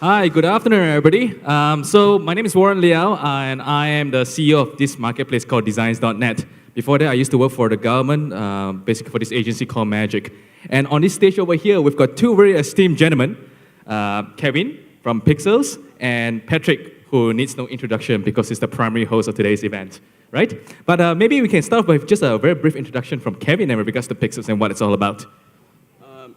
Hi, good afternoon, everybody. So my name is Warren Leow, and I am the CEO of this marketplace called Designs.net. Before that, I used to work for the government, basically for this agency called Magic. And on this stage over here, we've got two very esteemed gentlemen, Kevin from Pixels and Patrick, who needs no introduction because he's the primary host of today's event, right? But maybe we can start with just a very brief introduction from Kevin in regards to Pixels and what it's all about.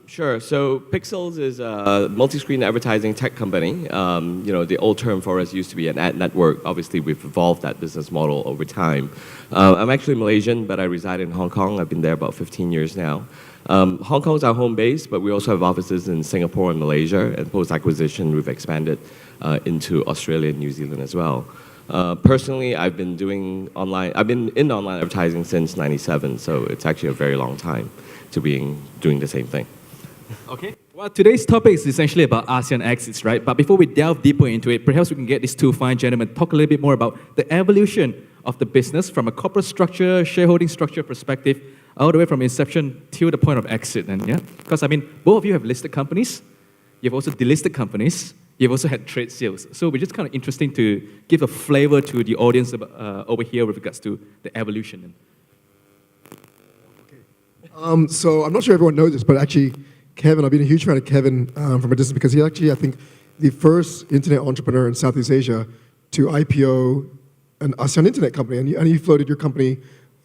Sure. So Pixels is a multi-screen advertising tech company. The old term for us used to be an ad network. Obviously, we've evolved that business model over time. I'm actually Malaysian, but I reside in Hong Kong. I've been there about 15 years now. Hong Kong is our home base, but we also have offices in Singapore and Malaysia. And post-acquisition, we've expanded into Australia and New Zealand as well. Personally, I've been in online advertising since '97, so it's actually a very long time to doing the same thing. Okay. Well, today's topic is essentially about ASEAN exits, right? But before we delve deeper into it, perhaps we can get these two fine gentlemen to talk a little bit more about the evolution of the business from a corporate structure, shareholding structure perspective, all the way from inception till the point of exit. And yeah, because I mean, both of you have listed companies, you've also delisted companies, you've also had trade sales. So we're just kind of interesting to give a flavor to the audience over here with regards to the evolution. So I'm not sure everyone knows this, but actually, Kevin, I've been a huge fan of Kevin from a distance because he's actually, I think, the first internet entrepreneur in Southeast Asia to IPO an ASEAN internet company. And you floated your company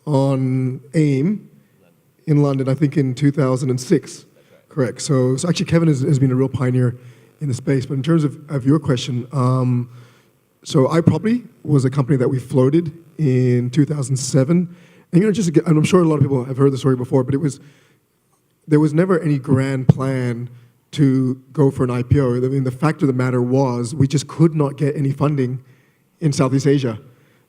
on AIM in London, I think in 2006. Right. Correct. So actually, Kevin has been a real pioneer in the space. But in terms of your question, so iProperty was a company that we floated in 2007. And and I'm sure a lot of people have heard the story before, but there was never any grand plan to go for an IPO. I mean, the fact of the matter was we just could not get any funding in Southeast Asia.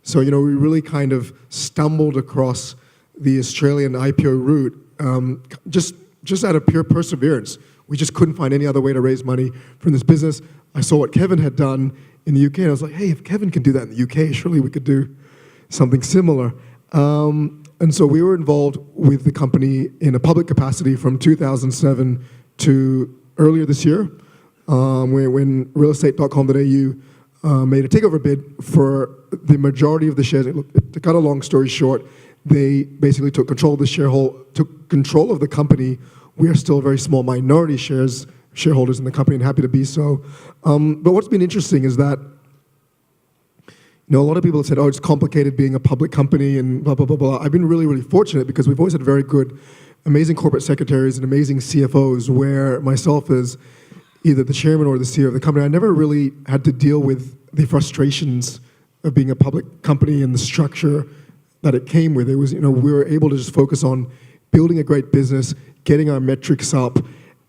So, we really kind of stumbled across the Australian IPO route just out of pure perseverance. We just couldn't find any other way to raise money from this business. I saw what Kevin had done in the UK, and I was like, hey, if Kevin can do that in the UK, surely we could do something similar. And so we were involved with the company in a public capacity from 2007 to earlier this year, when realestate.com.au made a takeover bid for the majority of the shares. To cut a long story short, they basically took control of the company. We are still a very small minority shareholders in the company, and happy to be so. But what's been interesting is that a lot of people have said, oh, it's complicated being a public company and blah, blah, blah, blah. I've been really, really fortunate because we've always had very good, amazing corporate secretaries and amazing CFOs where myself as either the chairman or the CEO of the company, I never really had to deal with the frustrations of being a public company and the structure that it came with. It was, we were able to just focus on building a great business, getting our metrics up,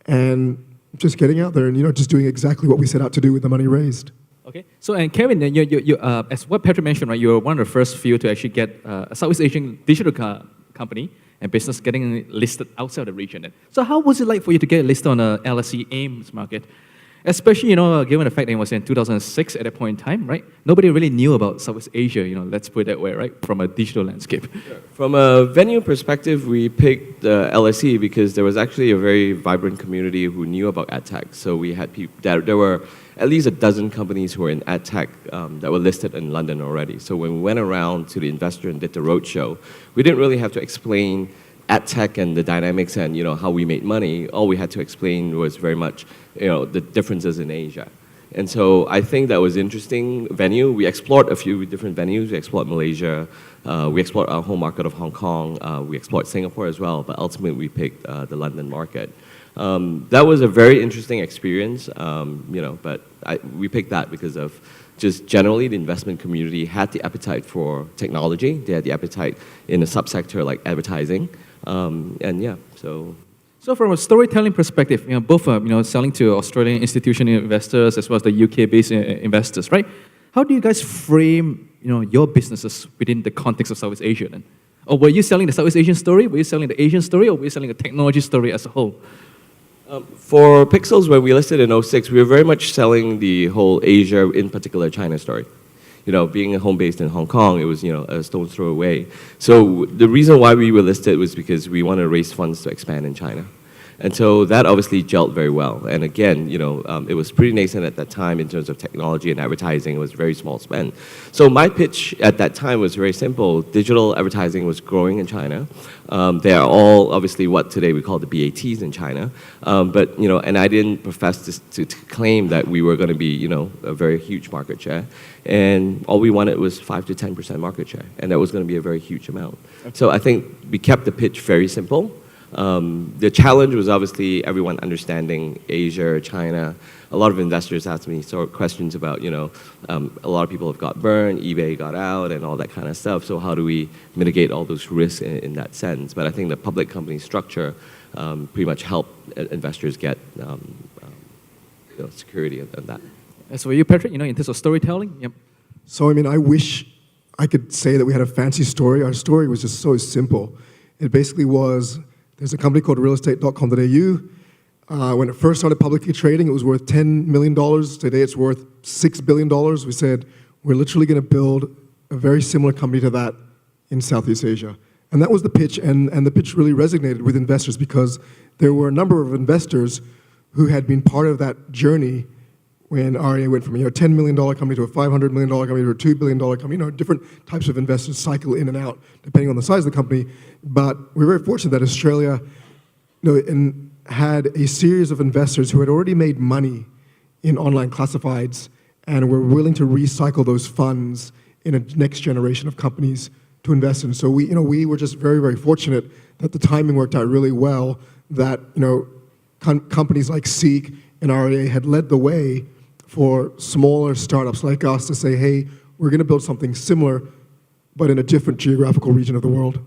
and just getting out there and, just doing exactly what we set out to do with the money raised. Okay, so and Kevin, you as what Patrick mentioned, right, you're one of the first few to actually get a Southeast Asian digital company and business getting listed outside the region. So how was it like for you to get listed on a LSE AIM's market? Especially, given the fact that it was in 2006 at that point in time, right? Nobody really knew about Southeast Asia, let's put it that way, right? From a digital landscape. Sure. From a venue perspective, we picked LSE because there was actually a very vibrant community who knew about ad tech. So we had there were at least a dozen companies who were in ad tech that were listed in London already. So when we went around to the investor and did the roadshow, we didn't really have to explain ad tech and the dynamics and how we made money. All we had to explain was very much the differences in Asia. And so I think that was interesting venue. We explored a few different venues. We explored Malaysia. We explored our home market of Hong Kong. We explored Singapore as well. But ultimately, we picked the London market. That was a very interesting experience. But we picked that because of just generally the investment community had the appetite for technology. They had the appetite in a subsector like advertising. So from a storytelling perspective, both selling to Australian institutional investors as well as the UK-based investors, right? How do you guys frame your businesses within the context of Southeast Asia then? Or were you selling the Southeast Asian story? Were you selling the Asian story? Or were you selling a technology story as a whole? For Pixels, when we listed in '06, we were very much selling the whole Asia, in particular China story. Being home-based in Hong Kong, it was, a stone's throw away. So the reason why we were listed was because we wanted to raise funds to expand in China. And so that obviously gelled very well. And again, it was pretty nascent at that time in terms of technology and advertising. It was very small spend. So my pitch at that time was very simple. Digital advertising was growing in China. They are all obviously what today we call the BATs in China. And I didn't profess to claim that we were going to be, a very huge market share. And all we wanted was 5 to 10% market share. And that was going to be a very huge amount. So I think we kept the pitch very simple. The challenge was obviously everyone understanding Asia, China. A lot of investors asked me sort of questions about, a lot of people have got burned, eBay got out, and all that kind of stuff. So how do we mitigate all those risks in that sense? But I think the public company structure pretty much helped investors get security of that. As for you, Patrick, in terms of storytelling, yep. So, I wish I could say that we had a fancy story. Our story was just so simple. It basically was, there's a company called realestate.com.au. When it first started publicly trading, it was worth $10 million. Today, it's worth $6 billion. We said, we're literally going to build a very similar company to that in Southeast Asia. And that was the pitch, and the pitch really resonated with investors because there were a number of investors who had been part of that journey when REA went from a $10 million company to a $500 million company to a $2 billion company. Different types of investors cycle in and out depending on the size of the company. But we're very fortunate that Australia had a series of investors who had already made money in online classifieds and were willing to recycle those funds in a next generation of companies to invest in. So we were just very, very fortunate that the timing worked out really well, that companies like Seek and REA had led the way for smaller startups like us to say, hey, we're going to build something similar, but in a different geographical region of the world.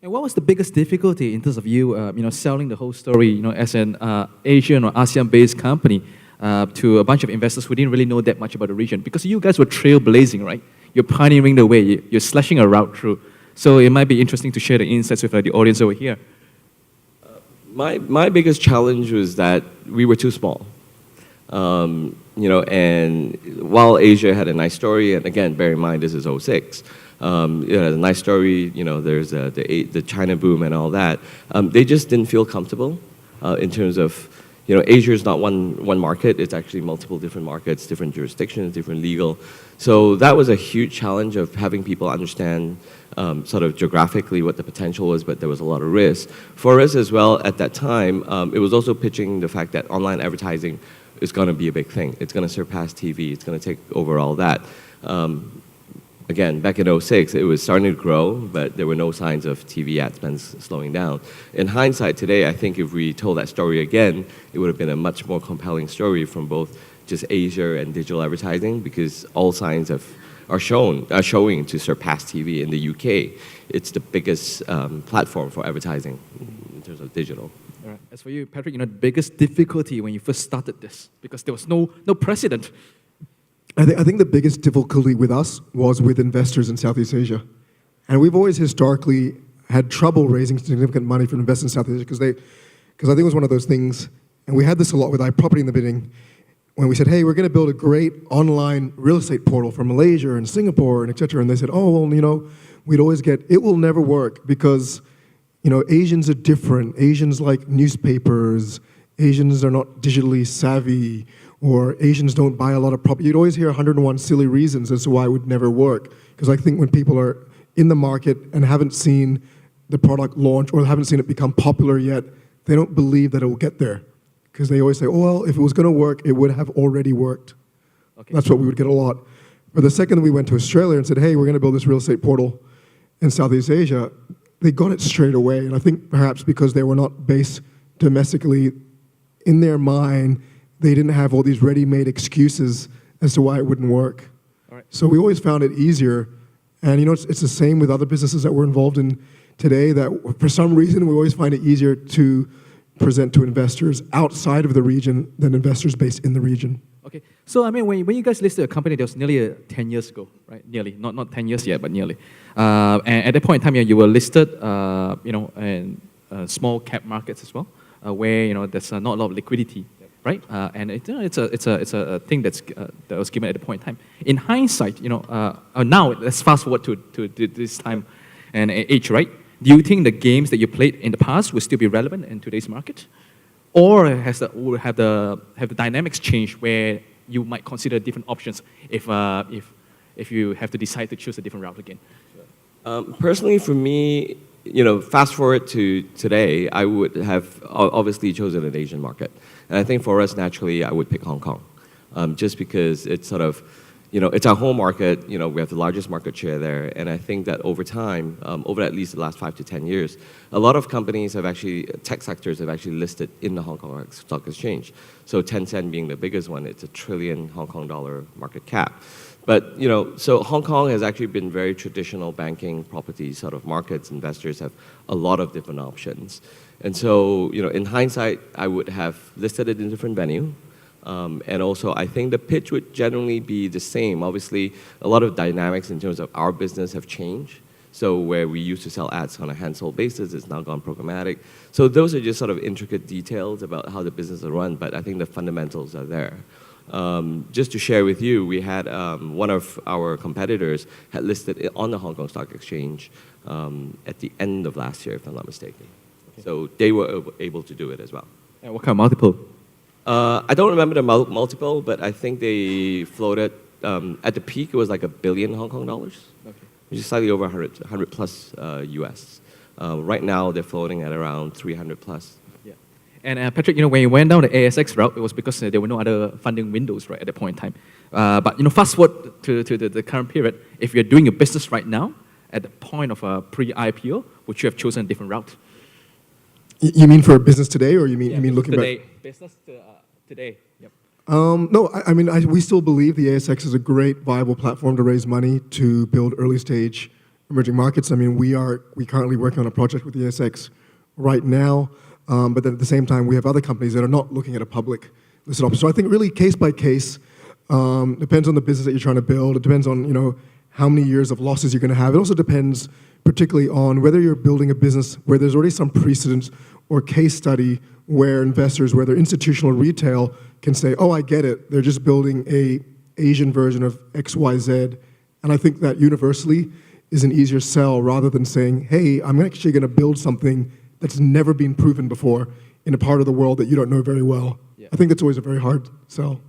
And what was the biggest difficulty in terms of you, selling the whole story, as an Asian or ASEAN-based company to a bunch of investors who didn't really know that much about the region? Because you guys were trailblazing, right? You're pioneering the way. You're slashing a route through. So it might be interesting to share the insights with the audience over here. My biggest challenge was that we were too small. And while Asia had a nice story, and again, bear in mind this is 06, it had a nice story, there's the China boom and all that, they just didn't feel comfortable in terms of, Asia is not one market, it's actually multiple different markets, different jurisdictions, different legal. So that was a huge challenge of having people understand sort of geographically what the potential was, but there was a lot of risk. For us as well, at that time, it was also pitching the fact that online advertising is going to be a big thing. It's going to surpass TV. It's going to take over all that. Again, back in 06, it was starting to grow, but there were no signs of TV ad spends slowing down. In hindsight today, I think if we told that story again, it would have been a much more compelling story from both just Asia and digital advertising, because all signs are showing to surpass TV in the UK. It's the biggest platform for advertising in terms of digital. All right. As for you, Patrick, the biggest difficulty when you first started this, because there was no precedent. I think the biggest difficulty with us was with investors in Southeast Asia. And we've always historically had trouble raising significant money from investors in Southeast Asia because I think it was one of those things, and we had this a lot with iProperty in the beginning, when we said, hey, we're going to build a great online real estate portal for Malaysia and Singapore and et cetera. And they said, oh, well, we'd always get, it will never work because Asians are different. Asians like newspapers. Asians are not digitally savvy, or Asians don't buy a lot of property. You'd always hear 101 silly reasons as to why it would never work. Because I think when people are in the market and haven't seen the product launch or haven't seen it become popular yet, they don't believe that it will get there. Because they always say, oh, well, if it was going to work, it would have already worked. Okay. That's what we would get a lot. But the second we went to Australia and said, hey, we're going to build this real estate portal in Southeast Asia, they got it straight away. And I think perhaps because they were not based domestically, in their mind, they didn't have all these ready-made excuses as to why it wouldn't work. All right. So we always found it easier. And it's the same with other businesses that we're involved in today, that for some reason we always find it easier to present to investors outside of the region than investors based in the region. Okay, so when you guys listed a company, that was nearly 10 years ago, right? Nearly, not 10 years yet, but nearly. And at that point in time, you were listed, in small cap markets as well, where there's not a lot of liquidity, right? And it's a thing that was given at the point in time. In hindsight, now let's fast forward to this time and age, right? Do you think the games that you played in the past will still be relevant in today's market? or will have the dynamics change where you might consider different options if you have to decide to choose a different route again? Personally, for me, fast forward to today, I would have obviously chosen an Asian market. And I think for us, naturally, I would pick Hong Kong. Just because it's sort of, it's our home market, we have the largest market share there. And I think that over time, over at least the last 5 to 10 years, a lot of companies have actually, tech sectors have actually listed in the Hong Kong Stock Exchange. So Tencent being the biggest one, it's $1 trillion Hong Kong dollar market cap. But, so Hong Kong has actually been very traditional banking property sort of markets. Investors have a lot of different options. And so, in hindsight, I would have listed it in a different venue. And also, I think the pitch would generally be the same. Obviously, a lot of dynamics in terms of our business have changed. So where we used to sell ads on a hand-sold basis, it's now gone programmatic. So those are just sort of intricate details about how the business is run, but I think the fundamentals are there. Just to share with you, we had one of our competitors had listed it on the Hong Kong Stock Exchange at the end of last year, if I'm not mistaken. Okay. So they were able to do it as well. And what kind of multiple? I don't remember the multiple, but I think they floated, at the peak, it was like $1 billion Hong Kong dollars, okay, which is slightly over 100 plus US. Right now, they're floating at around 300 plus. Yeah. And Patrick, when you went down the ASX route, it was because there were no other funding windows, right, at that point in time. But fast forward to the current period, if you're doing your business right now, at the point of a pre-IPO, would you have chosen a different route? You mean for business today, or you mean looking today, back? Business today. Yep. No, we still believe the ASX is a great, viable platform to raise money to build early-stage emerging markets. We currently working on a project with the ASX right now, but then at the same time, we have other companies that are not looking at a public listed option. So I think really case by case, depends on the business that you're trying to build. It depends on how many years of losses you're going to have. It also depends particularly on whether you're building a business where there's already some precedent or case study where investors, whether institutional or retail, can say, oh, I get it. They're just building a Asian version of XYZ. And I think that universally is an easier sell rather than saying, hey, I'm actually going to build something that's never been proven before in a part of the world that you don't know very well. Yeah. I think that's always a very hard sell.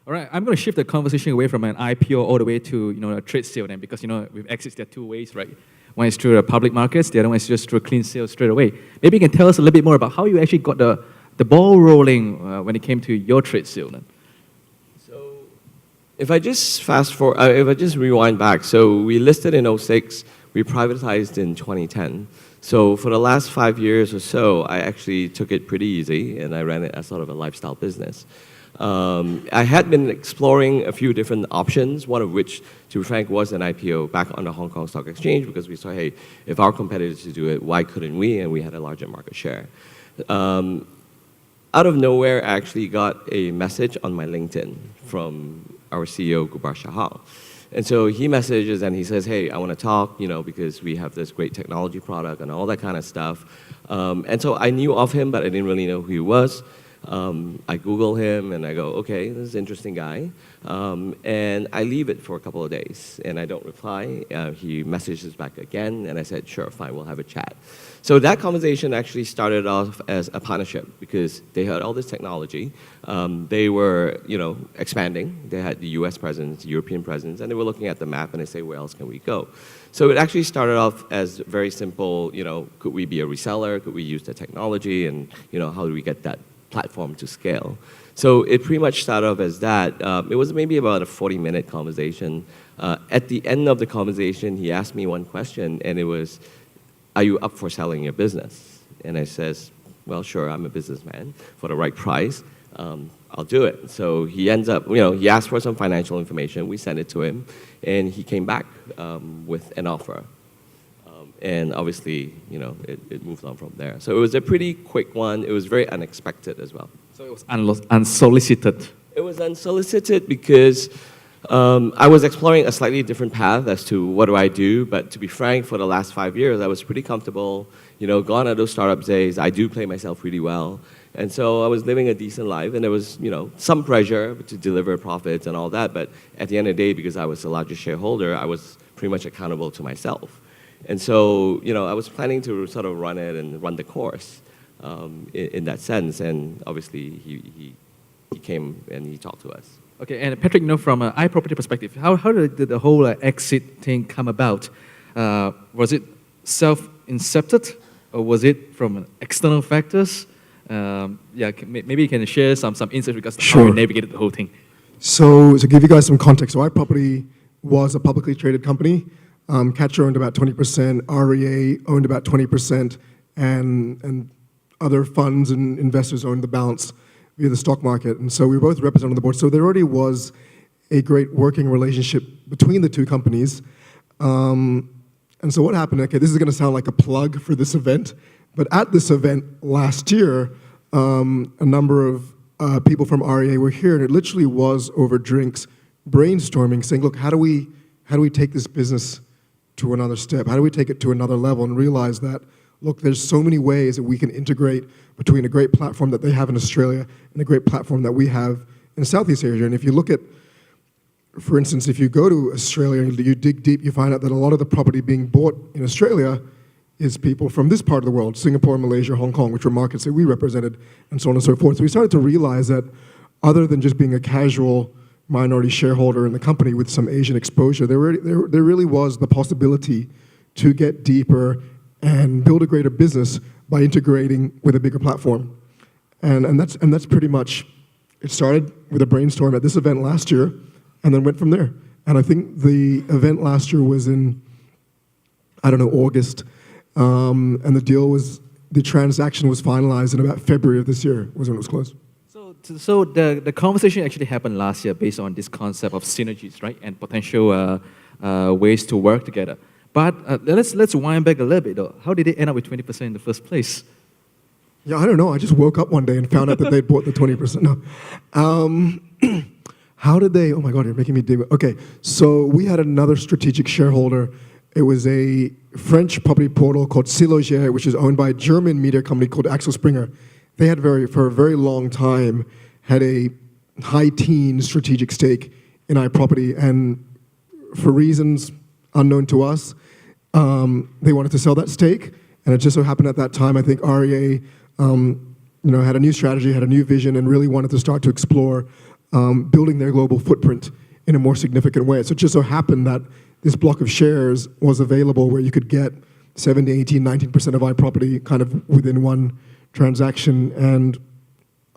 All right, I'm going to shift the conversation away from an IPO all the way to a trade sale then, because with exits there are two ways, right? One is through the public markets, the other one is just through a clean sale straight away. Maybe you can tell us a little bit more about how you actually got the ball rolling when it came to your trade sale then. So if I just fast forward, if I just rewind back, so we listed in 2006, we privatized in 2010. So for the last 5 years or so, I actually took it pretty easy and I ran it as sort of a lifestyle business. I had been exploring a few different options, one of which, to be frank, was an IPO back on the Hong Kong Stock Exchange because we saw, hey, if our competitors do it, why couldn't we? And we had a larger market share. Out of nowhere, I actually got a message on my LinkedIn from our CEO, Gubar Shahal. And so he messages and he says, hey, I want to talk, because we have this great technology product and all that kind of stuff. And so I knew of him, but I didn't really know who he was. I Google him and I go, okay, this is an interesting guy. And I leave it for a couple of days and I don't reply. He messages back again and I said, sure, fine, we'll have a chat. So that conversation actually started off as a partnership because they had all this technology. They were, expanding. They had the US presence, European presence, and they were looking at the map and they say, where else can we go? So it actually started off as very simple, could we be a reseller? Could we use the technology? And, how do we get that platform to scale? So it pretty much started off as that. It was maybe about a 40-minute conversation. At the end of the conversation, he asked me one question, and it was, are you up for selling your business? And I says, well, sure, I'm a businessman. For the right price, I'll do it. So he ends up, he asked for some financial information. We sent it to him, and he came back with an offer. And obviously, it moved on from there. So it was a pretty quick one. It was very unexpected as well. So it was unsolicited. It was unsolicited because I was exploring a slightly different path as to what do I do. But to be frank, for the last 5 years, I was pretty comfortable. Gone at those startup days. I do play myself really well. And so I was living a decent life. And there was, some pressure to deliver profits and all that. But at the end of the day, because I was the largest shareholder, I was pretty much accountable to myself. And so, I was planning to sort of run it and run the course. in that sense. And obviously, he came and he talked to us. Okay, and Patrick, from an iProperty perspective, how did the whole exit thing come about? Was it self-incepted, or was it from external factors? Maybe you can share some insights regards to how you navigated the whole thing. So to give you guys some context, so iProperty was a publicly traded company. Catcher owned about 20%, REA owned about 20%, and other funds and investors owned the balance via the stock market. And so we were both represented on the board. So there already was a great working relationship between the two companies. And so what happened, okay, this is going to sound like a plug for this event, but at this event last year, a number of people from REA were here, and it literally was over drinks, brainstorming, saying, look, how do we take this business to another step? How do we take it to another level and realize that, look, there's so many ways that we can integrate between a great platform that they have in Australia and a great platform that we have in Southeast Asia. And if you look at, for instance, if you go to Australia and you dig deep, you find out that a lot of the property being bought in Australia is people from this part of the world, Singapore, Malaysia, Hong Kong, which were markets that we represented, and so on and so forth. So we started to realize that other than just being a casual minority shareholder in the company with some Asian exposure, there really was the possibility to get deeper and build a greater business by integrating with a bigger platform. And that's pretty much, it started with a brainstorm at this event last year and then went from there. And I think the event last year was in, August. And the transaction was finalized in about February of this year was when it was closed. So the conversation actually happened last year based on this concept of synergies, right? And potential ways to work together. But let's wind back a little bit though. How did it end up with 20% in the first place? Yeah, I don't know. I just woke up one day and found out that they bought the 20%. No. How did they? Oh my God, you're making me dig. Okay, so we had another strategic shareholder. It was a French property portal called Siloger, which is owned by a German media company called Axel Springer. They had for a very long time had a high-teen strategic stake in iProperty, and for reasons unknown to us, they wanted to sell that stake. And it just so happened at that time, I think REA, had a new strategy, had a new vision, and really wanted to start to explore building their global footprint in a more significant way. So it just so happened that this block of shares was available where you could get 17, 18, 19% of iProperty kind of within one transaction. And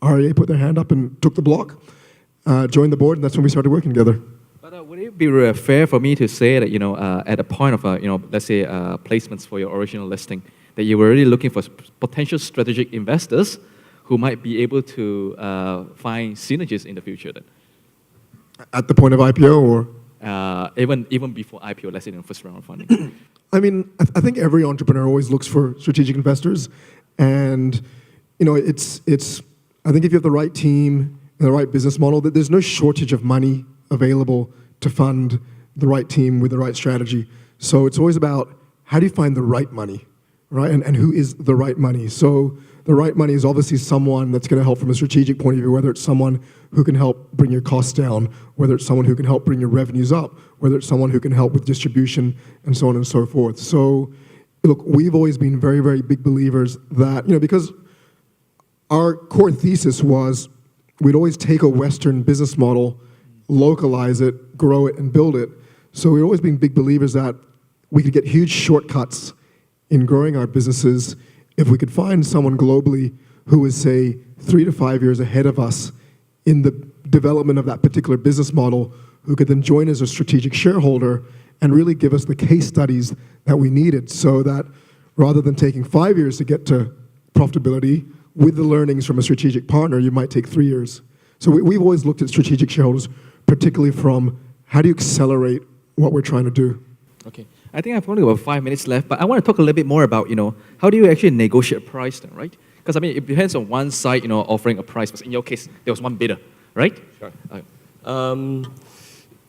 REA put their hand up and took the block, joined the board, and that's when we started working together. But would it be fair for me to say that, at a point of, let's say, placements for your original listing, that you were really looking for potential strategic investors who might be able to find synergies in the future then? At the point of IPO or? Even before IPO, let's say in the first round of funding. I mean, I think every entrepreneur always looks for strategic investors. And, it's I think if you have the right team and the right business model, that there's no shortage of money available to fund the right team with the right strategy. So it's always about how do you find the right money, right? And who is the right money? So the right money is obviously someone that's going to help from a strategic point of view, whether it's someone who can help bring your costs down, whether it's someone who can help bring your revenues up, whether it's someone who can help with distribution, and so on and so forth. So, look, we've always been very, very big believers that, because our core thesis was we'd always take a Western business model, localize it, grow it, and build it. So we've always been big believers that we could get huge shortcuts in growing our businesses if we could find someone globally who is, say, 3 to 5 years ahead of us in the development of that particular business model, who could then join as a strategic shareholder and really give us the case studies that we needed, so that rather than taking 5 years to get to profitability, with the learnings from a strategic partner, you might take 3 years. So we've always looked at strategic shareholders, particularly from how do you accelerate what we're trying to do. Okay. I think I've only about 5 minutes left, but I want to talk a little bit more about, how do you actually negotiate a price then, right? Because, it depends on one side, offering a price. But in your case, there was one bidder, right? Sure.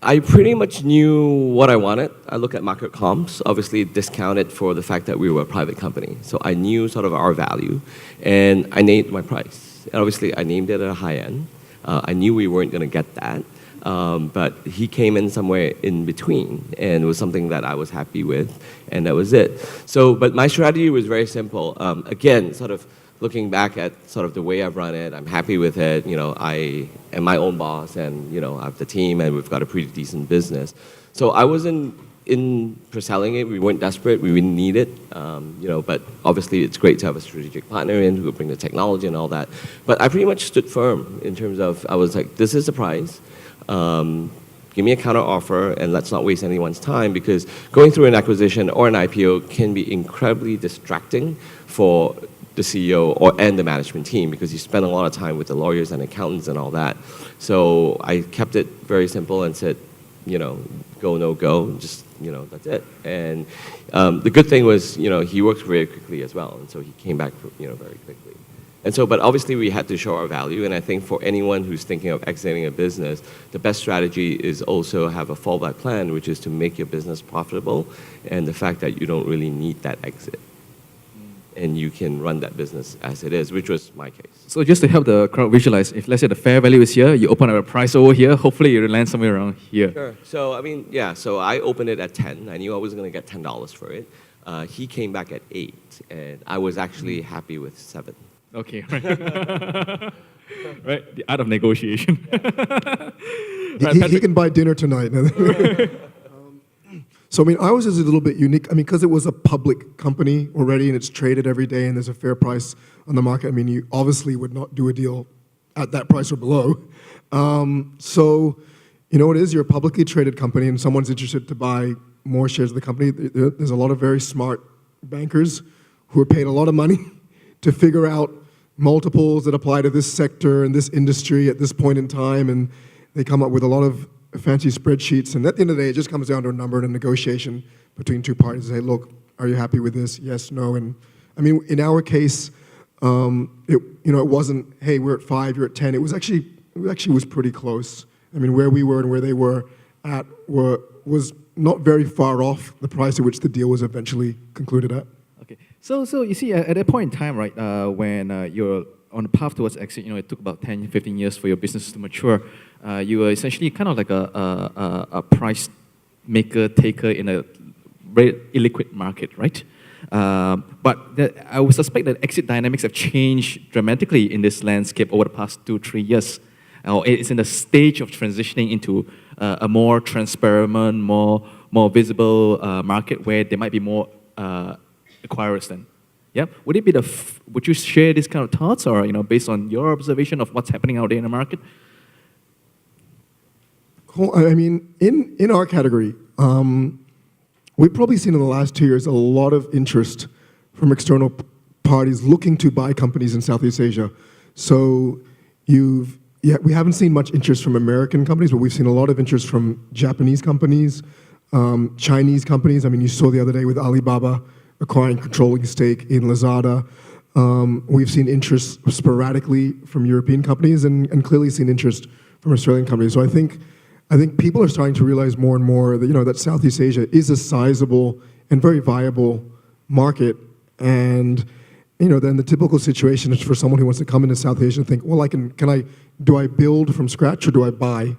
I pretty much knew what I wanted. I looked at market comps, obviously discounted for the fact that we were a private company. So I knew sort of our value, and I named my price. And obviously, I named it at a high end. I knew we weren't going to get that. But he came in somewhere in between, and it was something that I was happy with, and that was it. So, but my strategy was very simple. Again, sort of looking back at sort of the way I've run it, I'm happy with it. I am my own boss, and I have the team, and we've got a pretty decent business. So I wasn't in for selling it. We weren't desperate. We didn't need it. But obviously it's great to have a strategic partner in who will bring the technology and all that. But I pretty much stood firm in terms of I was like, this is the price. Give me a counter offer, and let's not waste anyone's time, because going through an acquisition or an IPO can be incredibly distracting for the CEO and the management team, because you spend a lot of time with the lawyers and accountants and all that. So I kept it very simple and said, go, no go, just, that's it. And the good thing was, he worked very quickly as well, and so he came back, very quickly. And so, but obviously we had to show our value, and I think for anyone who's thinking of exiting a business, the best strategy is also have a fallback plan, which is to make your business profitable, and the fact that you don't really need that exit. And you can run that business as it is, which was my case. So just to help the crowd visualize, if let's say the fair value is here, you open up a price over here, hopefully you land somewhere around here. Sure. So, so I opened it at 10. I knew I was going to get $10 for it. He came back at 8, and I was actually happy with 7. Okay, right. Right, the art of negotiation. He can buy dinner tonight. So, ours is a little bit unique. Because it was a public company already and it's traded every day and there's a fair price on the market, you obviously would not do a deal at that price or below. So, what it is, you're a publicly traded company and someone's interested to buy more shares of the company. There's a lot of very smart bankers who are paid a lot of money to figure out multiples that apply to this sector and this industry at this point in time, and they come up with a lot of fancy spreadsheets, and at the end of the day, it just comes down to a number and a negotiation between two parties. Say, look, are you happy with this? Yes, no. And in our case, it wasn't, hey, we're at 5, you're at 10. It actually was pretty close. Where we were and where they were at was not very far off the price at which the deal was eventually concluded at. Okay, so you see, at that point in time, right, when you're on the path towards exit, it took about 10, 15 years for your business to mature. You were essentially kind of like a price maker, taker in a very illiquid market, right? But I would suspect that exit dynamics have changed dramatically in this landscape over the past 2-3 years. It's in the stage of transitioning into a more transparent, more visible market where there might be more acquirers then. Yeah, would it be would you share this kind of thoughts, or based on your observation of what's happening out there in the market? Cool. In our category, we've probably seen in the last 2 years a lot of interest from external parties looking to buy companies in Southeast Asia. So we haven't seen much interest from American companies, but we've seen a lot of interest from Japanese companies, Chinese companies. You saw the other day with Alibaba acquiring controlling stake in Lazada. We've seen interest sporadically from European companies and clearly seen interest from Australian companies. So I think people are starting to realize more and more that that Southeast Asia is a sizable and very viable market. And then the typical situation is for someone who wants to come into South Asia and think, well, do I build from scratch or do I buy?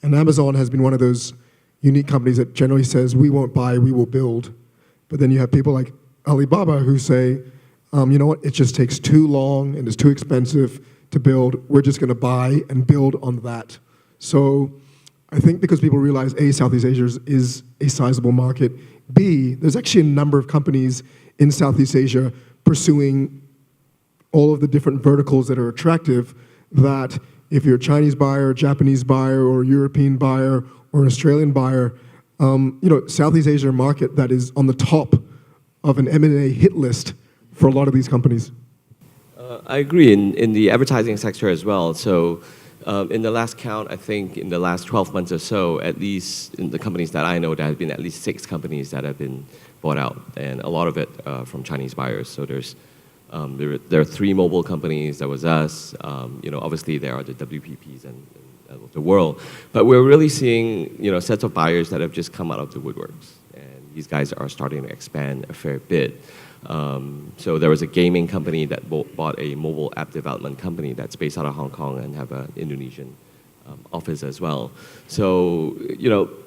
And Amazon has been one of those unique companies that generally says, we won't buy, we will build. But then you have people like Alibaba who say, you know what, it just takes too long and it's too expensive to build. We're just going to buy and build on that. So I think because people realize, A, Southeast Asia is a sizable market. B, there's actually a number of companies in Southeast Asia pursuing all of the different verticals that are attractive, that if you're a Chinese buyer, Japanese buyer, or European buyer, or an Australian buyer, Southeast Asia market that is on the top of an M&A hit list for a lot of these companies. I agree in the advertising sector as well. So in the last count, I think in the last 12 months or so, at least in the companies that I know, there have been at least 6 companies that have been bought out, and a lot of it from Chinese buyers. So there are 3 mobile companies. There was us. Obviously there are the WPPs and the world, but we're really seeing sets of buyers that have just come out of the woodworks, and these guys are starting to expand a fair bit. So there was a gaming company that bought a mobile app development company that's based out of Hong Kong and have an Indonesian office as well. So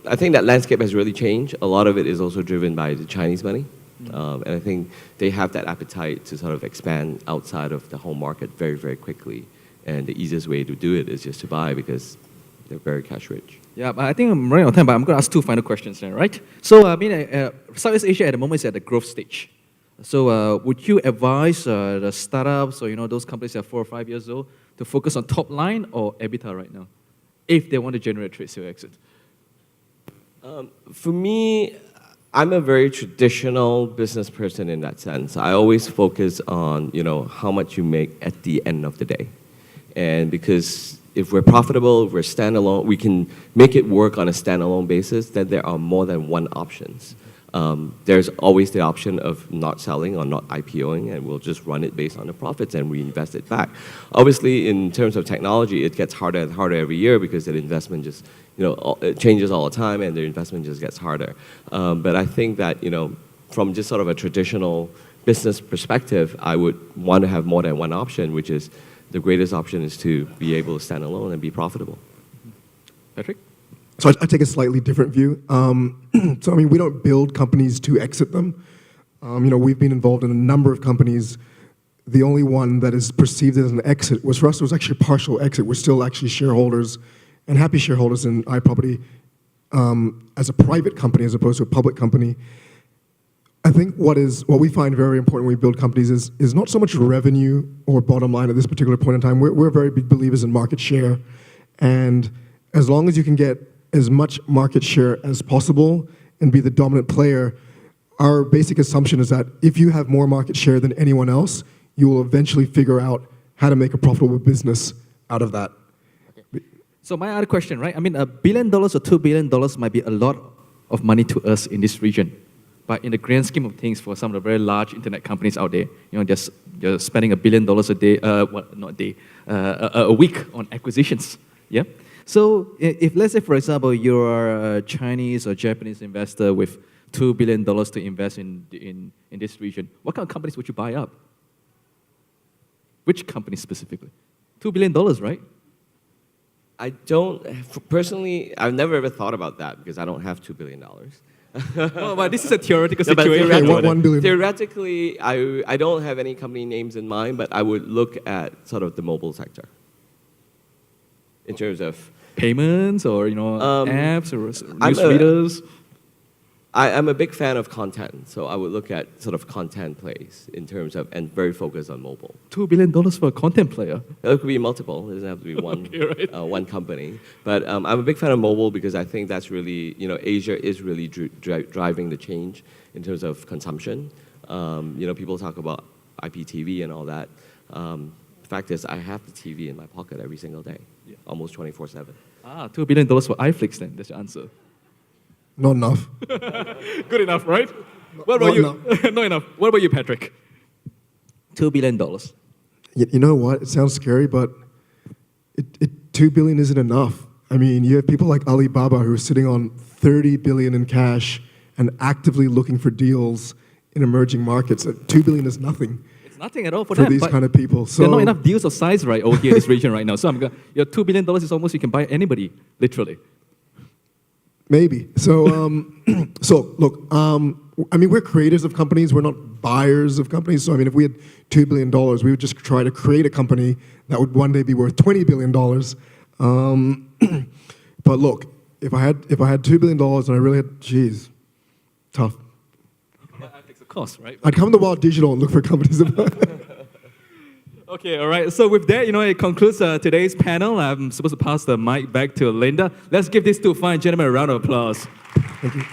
I think that landscape has really changed. A lot of it is also driven by the Chinese money. And I think they have that appetite to sort of expand outside of the home market very, very quickly. And the easiest way to do it is just to buy because they're very cash rich. Yeah, but I think I'm running out of time, but I'm going to ask two final questions then, right? So, I mean, Southeast Asia at the moment is at the growth stage. So, would you advise the startups or, those companies that are 4 or 5 years old to focus on top line or EBITDA right now, if they want to generate trade sale exit? For me, I'm a very traditional business person in that sense. I always focus on, how much you make at the end of the day. And because if we're profitable, if we're standalone, we can make it work on a standalone basis, then there are more than one options. There's always the option of not selling or not IPOing, and we'll just run it based on the profits and reinvest it back. Obviously, in terms of technology, it gets harder and harder every year because the investment just, it changes all the time, and the investment just gets harder. But I think that, from just sort of a traditional business perspective, I would want to have more than one option, which is the greatest option is to be able to stand alone and be profitable. Patrick? So I take a slightly different view. So I mean, we don't build companies to exit them. We've been involved in a number of companies. The only one that is perceived as an exit was for us. It was actually a partial exit. We're still actually shareholders and happy shareholders in iProperty as a private company as opposed to a public company. I think what we find very important when we build companies is not so much revenue or bottom line at this particular point in time. We're very big believers in market share, and as long as you can get as much market share as possible and be the dominant player, our basic assumption is that if you have more market share than anyone else, you will eventually figure out how to make a profitable business out of that. Okay. So my other question, right? I mean, $1 billion or $2 billion might be a lot of money to us in this region. But in the grand scheme of things, for some of the very large internet companies out there, they're spending $1 billion a day, not a day, a week on acquisitions. Yeah. So if let's say, for example, you're a Chinese or Japanese investor with $2 billion to invest in this region, what kind of companies would you buy up? Which companies specifically? $2 billion, right? I don't, personally, I've never ever thought about that because I don't have $2 billion. Well, but this is a theoretical No, but situation. theoretically, $1 billion. Theoretically, I don't have any company names in mind, but I would look at sort of the mobile sector in terms of Payments or apps or I'm news readers. I'm a big fan of content, so I would look at sort of content plays in terms of, and very focused on mobile. $2 billion for a content player. It could be multiple. It doesn't have to be one, Okay, right. one company. But I'm a big fan of mobile because I think that's really, Asia is really driving the change in terms of consumption. People talk about IPTV and all that. The fact is, I have the TV in my pocket every single day, almost 24/7. $2 billion for iFlix then, that's your answer. Not enough. Good enough, right? What about Not you? Not enough. What about you, Patrick? $2 billion. You know what? It sounds scary, but $2 billion isn't enough. I mean, you have people like Alibaba who are sitting on $30 billion in cash and actively looking for deals in emerging markets. $2 billion is nothing. It's nothing at all for for them. these but kind of people. So there are not enough deals of size right over here in this region right now. So your $2 billion is almost you can buy anybody, literally. maybe. So look, I mean, we're creators of companies. We're not buyers of companies. So I mean, if we had $2 billion, we would just try to create a company that would one day be worth $20 billion. But look, if I had $2 billion and I really had, geez, tough. Of course, right? I'd come to Wild Digital and look for companies. Okay, all right. So with that, it concludes today's panel. I'm supposed to pass the mic back to Linda. Let's give these two fine gentlemen a round of applause. Thank you.